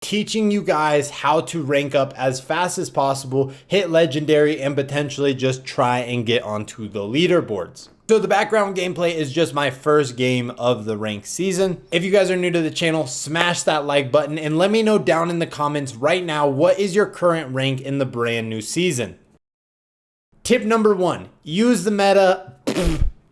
teaching you guys how to rank up as fast as possible, hit legendary, and potentially just try and get onto the leaderboards. So the background gameplay is just my first game of the ranked season. If you guys are new to the channel, smash that like button and let me know down in the comments right now, what is your current rank in the brand new season? Tip number 1, use the meta.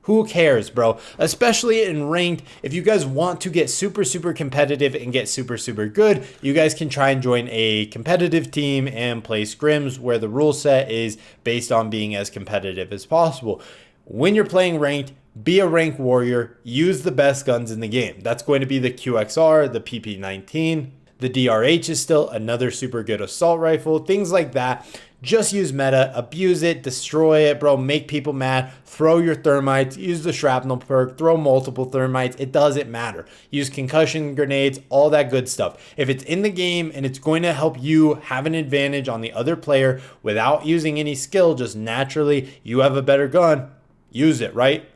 Who cares, bro? Especially in ranked, if you guys want to get super competitive and get super good, you guys can try and join a competitive team and play scrims where the rule set is based on being as competitive as possible. When you're playing ranked, be a rank warrior, use the best guns in the game. That's going to be the QXR, the PP19, the DRH is still another super good assault rifle, things like that. Just use meta, abuse it, destroy it, bro, make people mad, throw your thermites, use the shrapnel perk, throw multiple thermites, it doesn't matter. Use concussion grenades, all that good stuff. If it's in the game and it's going to help you have an advantage on the other player without using any skill, just naturally you have a better gun, use it, right?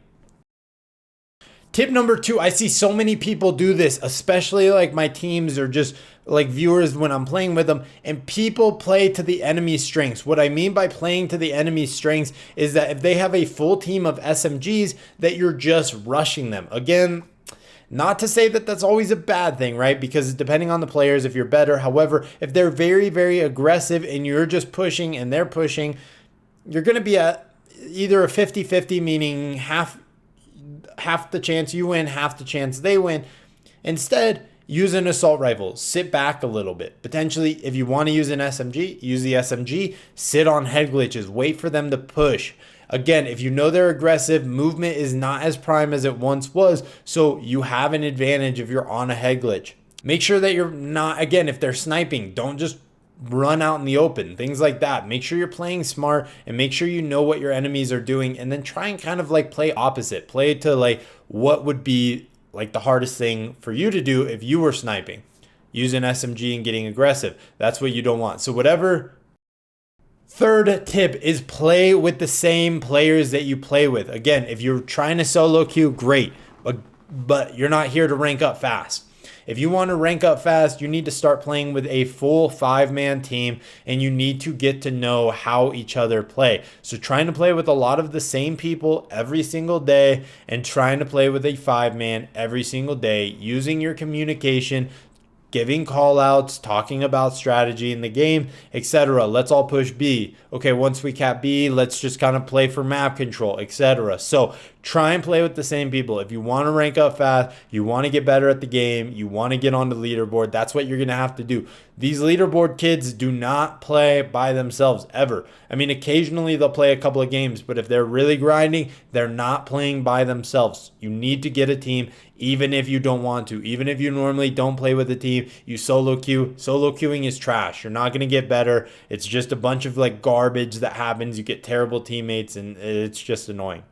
Tip number 2, I see so many people do this, especially like my teams or just like viewers when I'm playing with them, and people play to the enemy's strengths. What I mean by playing to the enemy's strengths is that if they have a full team of SMGs, that you're just rushing them. Again, not to say that that's always a bad thing, right? Because depending on the players, if you're better. However, if they're very aggressive and you're just pushing and they're pushing, you're going to be at either a 50-50, meaning half the chance you win, half the chance they win. Instead, use an assault rifle. Sit back a little bit. Potentially, if you want to use an SMG, use the SMG. Sit on head glitches. Wait for them to push. Again, if you know they're aggressive, movement is not as prime as it once was, so you have an advantage if you're on a head glitch. Make sure that you're not, again, if they're sniping, don't just run out in the open, things like that. Make sure you're playing smart and make sure you know what your enemies are doing, and then try and kind of like play opposite. Play to like what would be like the hardest thing for you to do if you were sniping. Use an SMG and getting aggressive. That's what you don't want. So whatever. Third tip is play with the same players that you play with. Again, if you're trying to solo queue, great, but you're not here to rank up fast. If you want to rank up fast, you need to start playing with a full 5-man team, and you need to get to know how each other play. So trying to play with a lot of the same people every single day and trying to play with a 5-man every single day, using your communication, giving call outs, talking about strategy in the game, etc. Let's all push B. Okay, once we cap B, let's just kind of play for map control, etc. So try and play with the same people. If you want to rank up fast, you want to get better at the game, you want to get on the leaderboard, that's what you're going to have to do. These leaderboard kids do not play by themselves ever. I mean, occasionally they'll play a couple of games, but if they're really grinding, they're not playing by themselves. You need to get a team, even if you don't want to. Even if you normally don't play with a team, you solo queue. Solo queuing is trash. You're not going to get better. It's just a bunch of like garbage that happens. You get terrible teammates and it's just annoying.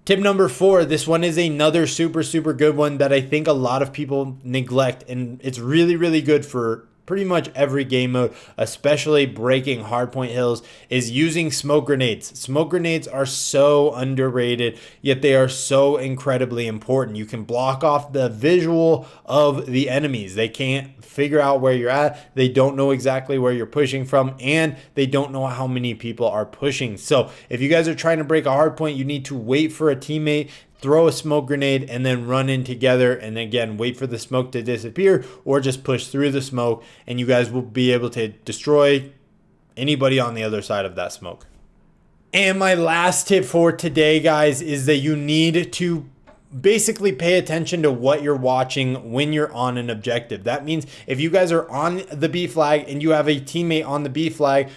Tip number 4, this one is another super good one that I think a lot of people neglect, and it's really good for pretty much every game mode, especially breaking hardpoint hills, is using smoke grenades. Smoke grenades are so underrated, yet they are so incredibly important. You can block off the visual of the enemies. They can't figure out where you're at. They don't know exactly where you're pushing from, and they don't know how many people are pushing. So if you guys are trying to break a hardpoint, you need to wait for a teammate, throw a smoke grenade, and then run in together, and again wait for the smoke to disappear, or just push through the smoke, and you guys will be able to destroy anybody on the other side of that smoke. And my last tip for today, guys, is that you need to basically pay attention to what you're watching when you're on an objective. That means if you guys are on the B flag and you have a teammate on the B flag,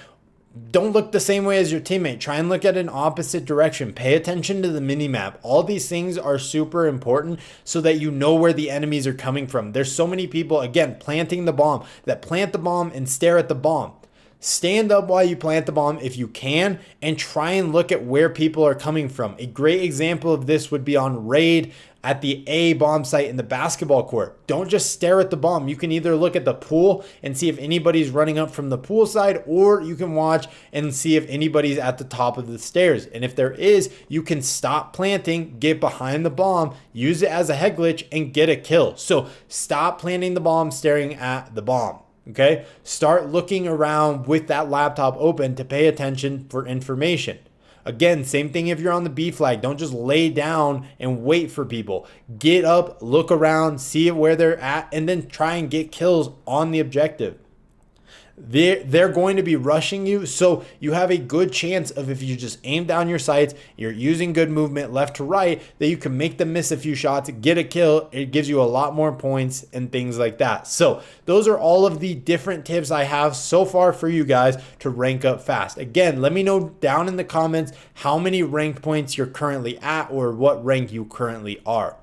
don't look the same way as your teammate. Try and look at an opposite direction. Pay attention to the minimap. All these things are super important so that you know where the enemies are coming from. There's so many people, again, planting the bomb, that plant the bomb and stare at the bomb. Stand up while you plant the bomb if you can, and try and look at where people are coming from. A great example of this would be on raid at the A bomb site in the basketball court. Don't just stare at the bomb. You can either look at the pool and see if anybody's running up from the pool side, or you can watch and see if anybody's at the top of the stairs. And if there is, you can stop planting, get behind the bomb, use it as a head glitch, and get a kill. So stop planting the bomb, staring at the bomb. Okay, start looking around with that laptop open to pay attention for information. Again, same thing if you're on the B flag. Don't just lay down and wait for people. Get up, look around, see where they're at, and then try and get kills on the objective. They're going to be rushing you, so you have a good chance of, if you just aim down your sights, you're using good movement left to right, that you can make them miss a few shots, get a kill. It gives you a lot more points and things like that. So those are all of the different tips I have so far for you guys to rank up fast. Again, let me know down in the comments how many rank points you're currently at or what rank you currently are.